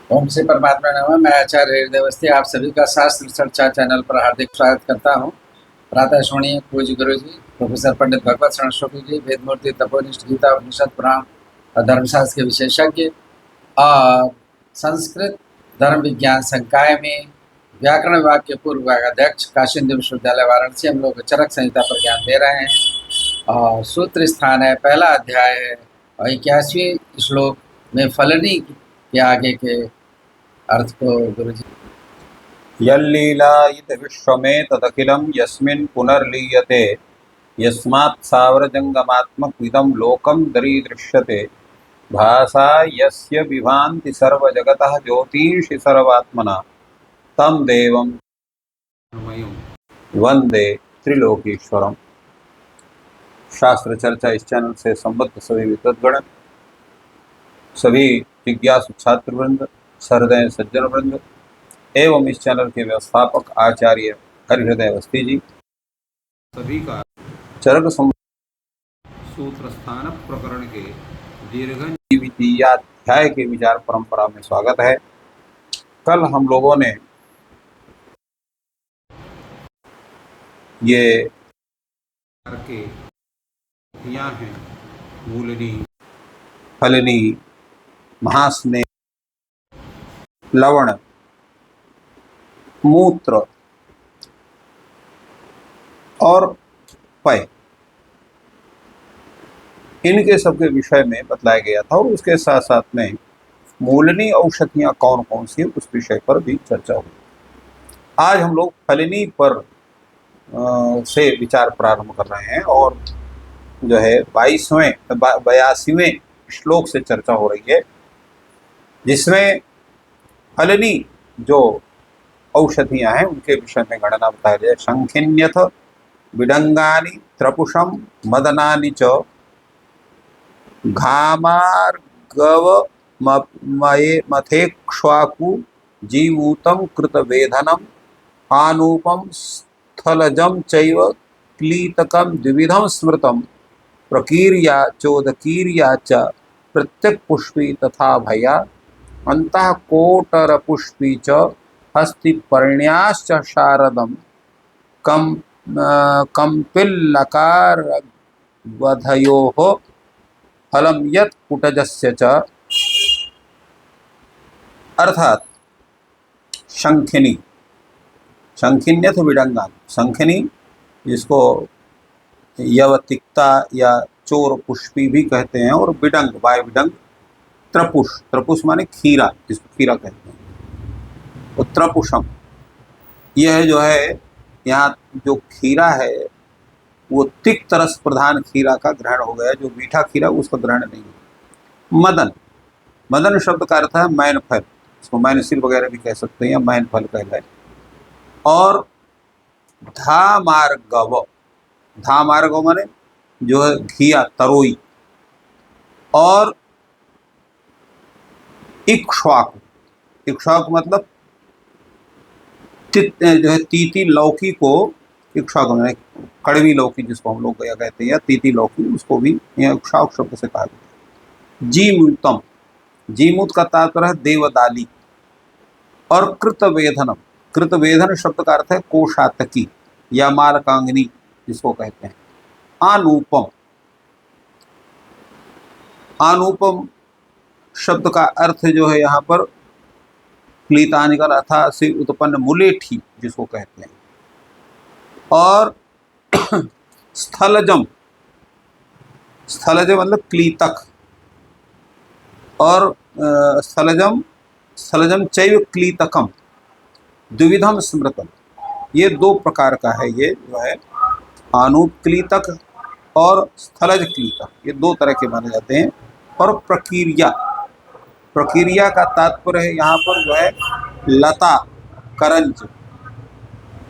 ओम से परमात्मा नमः। मैं आचार्य हृदय अवस्थी आप सभी का शास्त्र चर्चा चैनल पर हार्दिक स्वागत करता हूँ। प्रातः सुनिए पूज्य गुरु जी प्रोफेसर पंडित भगवत शरण शुक्ल जी, वेदमूर्ति तपोनिष्ठ गीता उपनिषद पुराण और धर्मशास्त्र के विशेषज्ञ और संस्कृत धर्म विज्ञान संकाय में व्याकरण विभाग के पूर्व विभागाध्यक्ष काशी हिंदू विश्वविद्यालय वाराणसी। हम लोग चरक संहिता पर ज्ञान दे रहे हैं और सूत्र स्थान है, पहला अध्याय है और 81वें श्लोक में फलनी के आगे के अर्थ को गुरु जी। यल्लीलायित विश्वमे तदखिलं यस्मिन् पुनर्लीयते यस्मात् सावरजंगमात्मकमिदं लोकं दरीदृश्यते भासा यस्य विभान्ति सर्वजगतः ज्योतिषि सर्वात्मना तं देवं वंदे त्रिलोकीश्वरम। शास्त्र चर्चा इस चैनल से संबद्ध सभी विद्वद्गण, सभी जिज्ञासु छात्रवृंद, सहृदय सज्जन वृंद एवं इस चैनल के व्यवस्थापक आचार्य हरिहृदय अवस्थी जी सभी का चरक सूत्र स्थान प्रकरण के दीर्घाध्याय के विचार परंपरा में स्वागत है। कल हम लोगों ने ये के यहाँ हैं मूलनी, फलनी, महास्नेह, लवण, मूत्र और पय, इनके सबके विषय में बतलाया गया था और उसके साथ साथ में मूलनी औषधियाँ कौन कौन सी उस विषय पर भी चर्चा हुई। आज हम लोग फलनी पर से विचार प्रारंभ कर रहे हैं और जो है 82वें श्लोक से चर्चा हो रही है, जिसमें फलनी जो औषधियाँ हैं उनके विषय में गणना बताया जाए। शंखिन्यथ विडंगानि त्रपुषम मदनानि च घामार्गव मथेक्ष्वाकु जीवूतं कृतवेधनम आनूपम स्थलजम चैव क्लीतकम द्विविधम स्मृतम प्रकीर्या चोदकीर्या च प्रत्यक्पुष्पी तथा भया अंतः कोटरपुष्पी च हस्तिपर्ण्याश्च शारदम कंपिल्लकार वधयोः फलम यत् कुटजस्य च। अर्थात शंखिनी, शंखिन्यथ विडंगान, शंखिनी जिसको यवतिकता या चोर पुष्पी भी कहते हैं, और विडंग वाय विडंग, त्रपुष, त्रपुष माने खीरा, जिसको खीरा कहते हैं, तो त्रपुषम यह जो है यहाँ जो खीरा है वो तिक्त रस प्रधान खीरा का ग्रहण हो गया, जो मीठा खीरा उसका ग्रहण नहीं है। मदन, मदन शब्द का अर्थ है मैन फल, इसको मैनसिल वगैरह भी कह सकते हैं या मैन फल कहलाए। और धामार्गव, धामार्गव माने जो है घिया, तरोई। और इक्ष्वाकु, इक्ष्वाकु मतलब जो है तीती लौकी को इक्ष्वाकु माने कड़वी लौकी जिसको हम लोग क्या कहते हैं, या तीती लौकी, उसको भी इक्ष्वाकु शब्द से कहा गया। जीमूतम, जीमूत का तात्पर्य है देवदाली। और कृतवेधनम, कृतवेधन शब्द का अर्थ है कोशातकी या मालकांगनी जिसको कहते हैं। आनूपम, आनूपम शब्द का अर्थ जो है यहाँ पर क्लीतानिकल अथा से उत्पन्न मुलेठी जिसको कहते हैं। और स्थलजम, स्थलजम मतलब क्लीतक, और स्थलजम, स्थलजम चैव क्लीतकम द्विविधम स्मृतम, ये दो प्रकार का है। ये जो है आनूप क्लीतक और स्थलज क्लीतक, ये दो तरह के माने जाते हैं। और प्रकीर्या, प्रक्रिया का तात्पर्य है यहाँ पर जो है लता, करंज।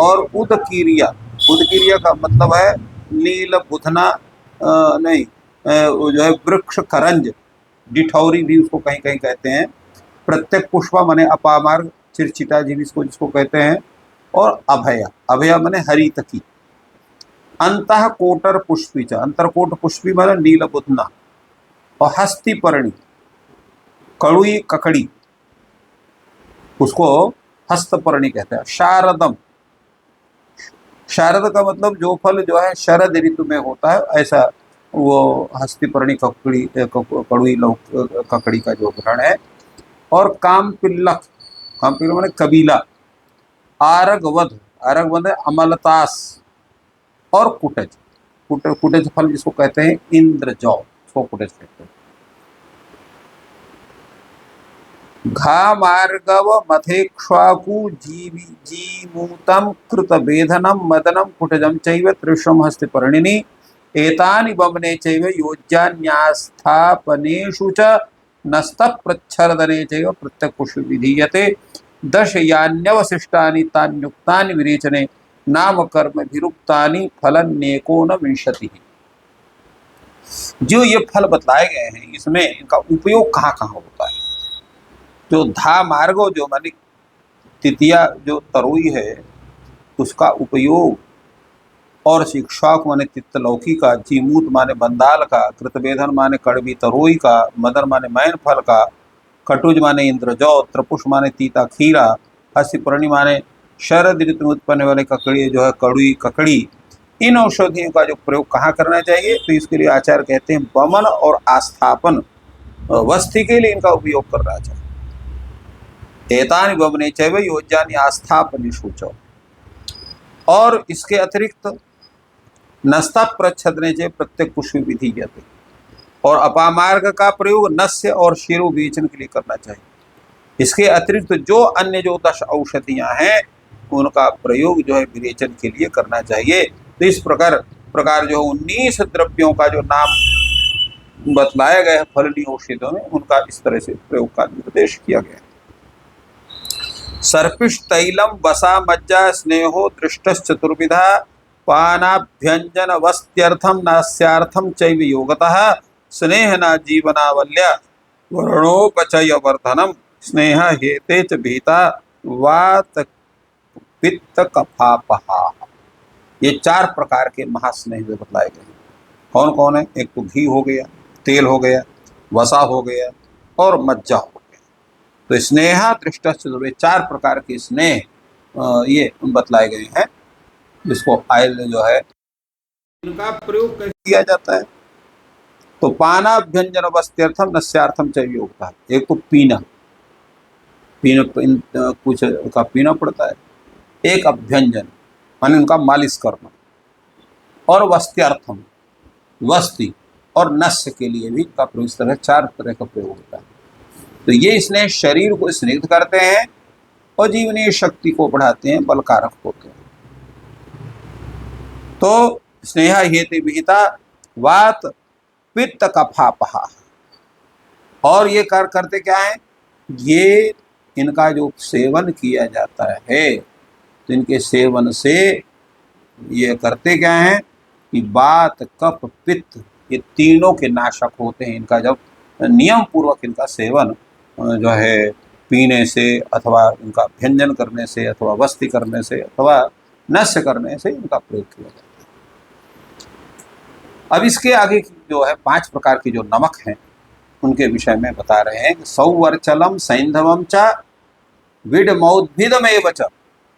और उदकीरिया, उदकीरिया का मतलब है नील बुधना, नहीं वो जो है वृक्ष करंज, डिठौरी भी उसको कहीं कहीं कहते हैं। प्रत्येक पुष्पा माने अपामार्ग, चिरचिटा जी इसको जिसको कहते हैं। और अभया, अभया माने हरितकी। अंतः कोटर पुष्पी च, अंतरकोट पुष्पी माने नील बुधना। और हस्तिपर्णी, कड़ुई ककड़ी। उसको हस्तपर्णी कहते हैं। शारदम, शारद का मतलब जो फल जो है शरद ऋतु में होता है, ऐसा वो हस्तिपर्णी कड़ुई ककड़ी का जो ग्रहण है। और कामपिल्लक, कामपिल्लक माने कबीला। आरगवध, आरगवध है अमलतास। और कुटज, कुटज फल जिसको कहते हैं इंद्रजौ, उसको कुटज कहते हैं। घा मार्गव मथेक्ष्वाकु जीमूतम कृत वेधनम मदनम कुटजम चैव त्रिशम हस्तिपर्णिनि एतानि वमने चैव योज्यान्यास्थापनेषु च नस्तप्रच्छर्दने चैव प्रत्यक्षु विधीयते दशयान्यवशिष्टानि तान्युक्तानि विरेचने नाम कर्म विरुक्तानि फलन्येकोन विंशतिः। जो ये फल बतलाए गए हैं इसमें इनका उपयोग कहाँ कहाँ होता है। जो धा मार्गो जो माने तृतीया जो तरोई है उसका उपयोग, और शिक्षाक माने तित्तलौकी का, जीमूत माने बंदाल का, कृतवेधन माने कड़वी तरोई का, मदर माने मैन फल का, कटुज माने इंद्रजौ, त्रपुष माने तीता खीरा, हस्तिपर्णी माने शरद ऋतु में उत्पन्न वाले ककड़ी जो है कड़ुई ककड़ी। इन औषधियों का जो प्रयोग कहाँ करना चाहिए, तो इसके लिए आचार्य कहते हैं वमन और आस्थापन वस्ति के लिए इनका उपयोग करना चाहिए। एतानि वमने चैव योज्यानि आस्थापनेषु च। और इसके अतिरिक्त नस्ता प्रच्छदने चैव प्रत्येक पुष्प विधीयते। और अपामार्ग का प्रयोग नस्य और शिरो विवेचन के लिए करना चाहिए। इसके अतिरिक्त जो अन्य जो 10 औषधियां हैं उनका प्रयोग जो है विरेचन के लिए करना चाहिए। तो इस प्रकार जो 19 द्रव्यों का जो नाम बतलाया गया है फलनी औषधियों में, उनका इस तरह से प्रयोग का निर्देश किया गया है। सर्पिष्ट तैलम वसा मज्जा स्नेहो दृष्टश्चतुर्विधा पानाभ्यंजन वस्त्यर्थम नास्यार्थम चैव योगतः स्नेहना जीवनावल्या वर्णोपचय वर्धनम स्नेह हेते च भीता वात पित्त कफापहा। ये 4 प्रकार के महास्नेह बतलाए गए हैं। कौन कौन है? एक तो घी हो गया, तेल हो गया, वसा हो गया और मज्जा हो गया। तो स्नेहा दृष्टा 4 प्रकार के स्नेह ये बतलाए गए हैं, जिसको आयल जो है इनका प्रयोग कैसे किया जाता है। तो पानाभ्यंजन वस्त्यर्थम नस्यार्थम चाहिए होता है। एक तो पीना कुछ का पीना पड़ता है, एक अभ्यंजन माने उनका मालिश करना, और वस्त्यार्थम वस्ति, और नस्य के लिए भी का प्रयोग। इस तरह 4 तरह का प्रयोग होता है। तो ये स्नेह शरीर को स्निग्ध करते हैं और जीवनीय शक्ति को बढ़ाते हैं, बलकारक होते हैं। तो स्नेहा हेतु विहिता वात पित्त कफापहा। और ये करते क्या है, ये इनका जो सेवन किया जाता है तो इनके सेवन से ये करते क्या है कि वात कफ पित्त ये तीनों के नाशक होते हैं। इनका जब नियम पूर्वक इनका सेवन जो है पीने से अथवा इनका व्यंजन करने से अथवा वस्ति करने से अथवा नस्य करने से इनका प्रयोग किया जाता है। अब इसके आगे जो है 5 प्रकार की जो नमक हैं उनके विषय में बता रहे हैं। सौवर्चलम सैंधवम च विडमौद्भिदमेव च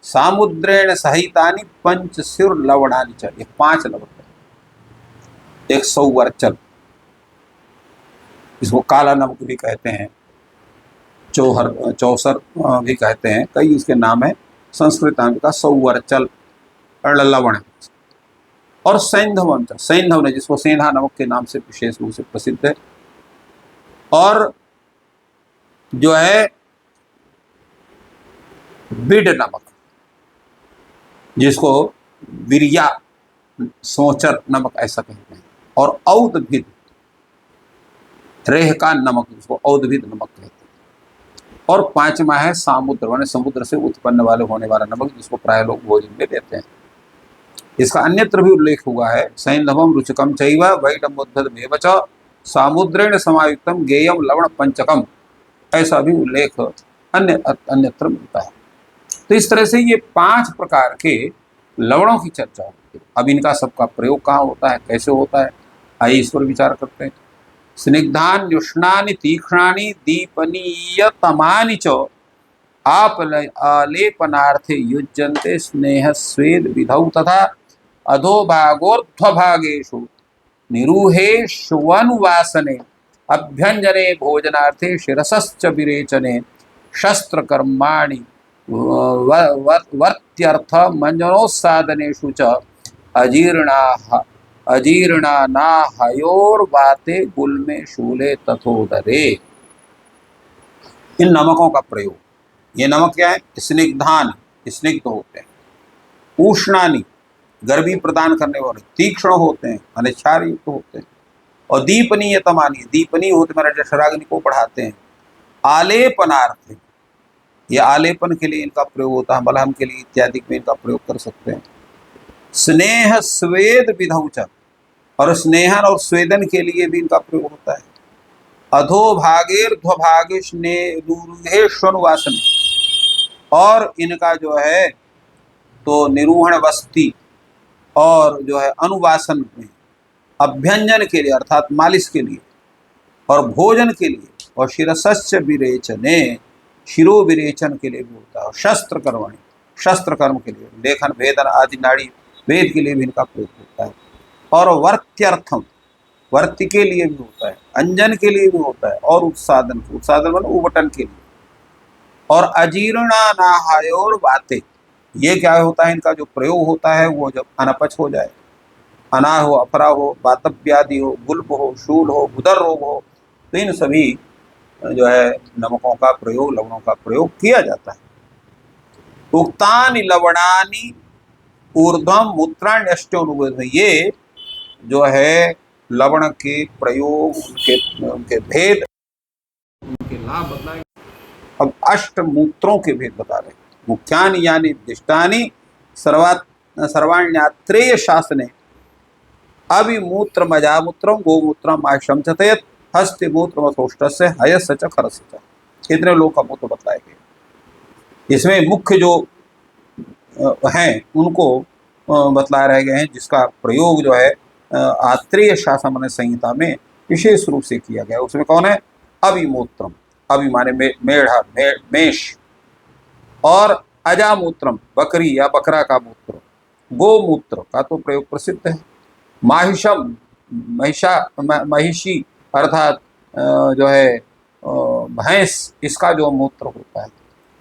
सामुद्रेण सहितानि पंचशिर लवणानि च। ये 5 लवण है। एक सौवर्चल, इसको काला नमक भी कहते हैं, चौसर भी कहते हैं, कई इसके नाम है। संस्कृत नाम का सौवर्चल लवण। और सैंधवम च, सैंधव ने जिसको सेंधा नमक के नाम से विशेष रूप से प्रसिद्ध है। और जो है बिड नमक, जिसको बिरिया सोचर नमक ऐसा कहते हैं। और औदभिद, रेहका नमक जिसको औदभिद नमक कहते हैं। और 5वां है सामुद्र, माने समुद्र से उत्पन्न वाले होने वाला नमक, जिसको प्राय लोग भोजन में देते हैं। इसका अन्यत्र भी उल्लेख हुआ है। सैंधवम रुचकम चैव वैडम्बोद्भदमेव च सामुद्रेण समायुक्तम गेयम लवण पंचकम। ऐसा भी उल्लेख अन्यत्र मिलता है। तो इस तरह से ये 5 प्रकार के लवणों की चर्चा होती है। अब इनका सबका प्रयोग कहाँ होता है, कैसे होता है, आइए इस पर विचार करते हैं। स्निग्धान युष्णानि तीक्ष्णानि दीपनीयतमानि च आलेपनार्थे युज्यन्ते स्नेह स्वेद विधौ तथा अधोभागोर्ध्वभागेषु निरूहेष्वनुवासने अभ्यंजने भोजनार्थे शिरसश्च विरेचने शस्त्रकर्माणि वर्त्यर्थ मंजनोत्सादनेषु च अजीर्णाः अजीर्णानाहयोर्वाते गुल्मे शूले तथोदरे। इन नमकों का प्रयोग, ये नमक क्या है? स्निग्धान, स्निग्ध होते हैं, उष्णानी, गर्मी प्रदान करने वाले, तीक्ष्ण होते हैं, अनिच्छार युक्त होते हैं, और दीपनीय तमानी, दीपनीय होते मेरा जठराग्नि को बढ़ाते हैं। आलेपनार्थ, ये आलेपन के लिए इनका प्रयोग होता है, मलहम के लिए इत्यादि में इनका प्रयोग कर सकते हैं। स्नेह स्वेद विधौच, और स्नेहन और स्वेदन के लिए भी इनका प्रयोग होता है। अधोभागेर्ध्वभागेष्वनुवासन, और इनका जो है तो निरूहण वस्ती और जो है अनुवासन में, अभ्यंजन के लिए अर्थात मालिश के लिए, और भोजन के लिए, और शिरसस्य विरेचने, शिरो विरेचन के लिए भी होता है। और शस्त्र कर्मणि, शस्त्र कर्म के लिए, लेखन भेदन आदि नाड़ी वेद के लिए भी इनका प्रयोग होता है। और वर्त्यर्थम, वर्त्य के लिए भी होता है, अंजन के लिए भी होता है, और उत्सादन, उत्सादन मतलब उबटन के लिए। और अजीर्णानाहायोर वाते, ये क्या होता है? इनका जो प्रयोग होता है वो जब अनपच हो जाए, अनाह हो, अपरा हो, वातव्यादि हो, गुल्प हो, शूल हो, उदर रोग हो, तो इन सभी जो है नमकों का प्रयोग, लवणों का प्रयोग किया जाता है। उक्तानि लवणानि ऊर्ध्वम मूत्राण्यष्टोनुबोध, ये जो है लवण के प्रयोग, उनके भेद, उनके लाभ बतलाए। अब अष्ट मूत्रों के भेद बता रहे हैं। मुख्यानि यानी दिष्टानि सर्वाण्यात्रेय शासने अभिमूत्र मजामूत्रम गोमूत्रम माशम चतयत हस्ति मूत्र मथोष्टस्य हयस्य च खरस्य च, इतने लोग का मूत्र बतलाए गए। इसमें मुख्य जो हैं उनको बतलाए रह गए हैं, जिसका प्रयोग जो है आत्रेय शासन संहिता में विशेष रूप से किया गया। उसमें कौन है? अभिमूत्रम, अभि माने मेढ़ा, मेष, और अजामूत्रम, बकरी या बकरा का मूत्र, गोमूत्र का तो प्रयोग प्रसिद्ध है, माहिषम, महिषी अर्थात जो है भैंस, इसका जो मूत्र होता है,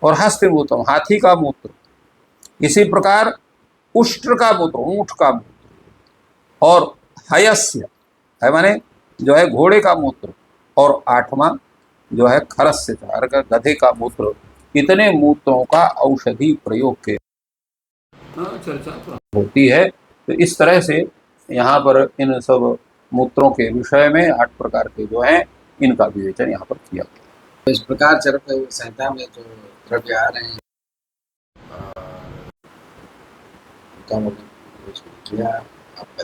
और हस्तिमूत्रम, हाथी का मूत्र। इसी प्रकार उष्ट्र का मूत्र, ऊंट का मूत्र, और हयस्य, है माने जो है घोड़े का मूत्र, और आठवां जो है खरस्य, गधे का मूत्र। इतने मूत्रों का औषधि प्रयोग के चर्चा होती है। तो इस तरह से यहाँ पर इन सब मूत्रों के विषय में 8 प्रकार के जो हैं इनका विवेचन यहाँ पर किया गया। तो इस प्रकार चरक संहिता में जो द्रव्य आ रहे हैं उनका किया, आपका